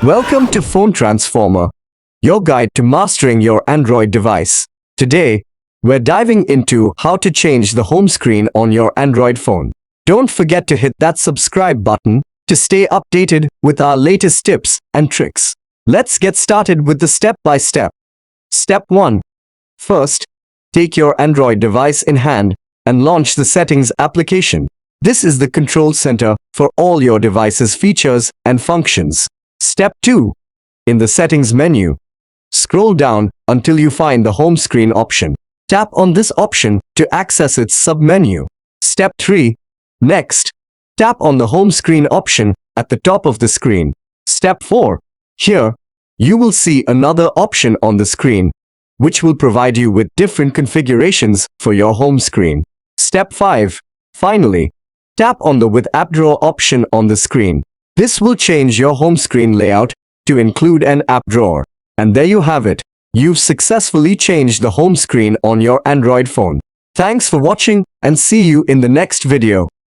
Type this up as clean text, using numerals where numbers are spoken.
Welcome to Phone Transformer, your guide to mastering your Android device. Today, we're diving into how to change the home screen on your Android phone. Don't forget to hit that subscribe button to stay updated with our latest tips and tricks. Let's get started with the step-by-step. Step 1. First, take your Android device in hand and launch the Settings application. This is the control center for all your device's features and functions. Step 2. In the Settings menu, scroll down until you find the Home Screen option. Tap on this option to access its submenu. Step 3. Next, tap on the Home Screen option at the top of the screen. Step 4. Here, you will see another option on the screen, which will provide you with different configurations for your home screen. Step 5. Finally, tap on the With App Drawer option on the screen. This will change your home screen layout to include an app drawer. And there you have it. You've successfully changed the home screen on your Android phone. Thanks for watching and see you in the next video.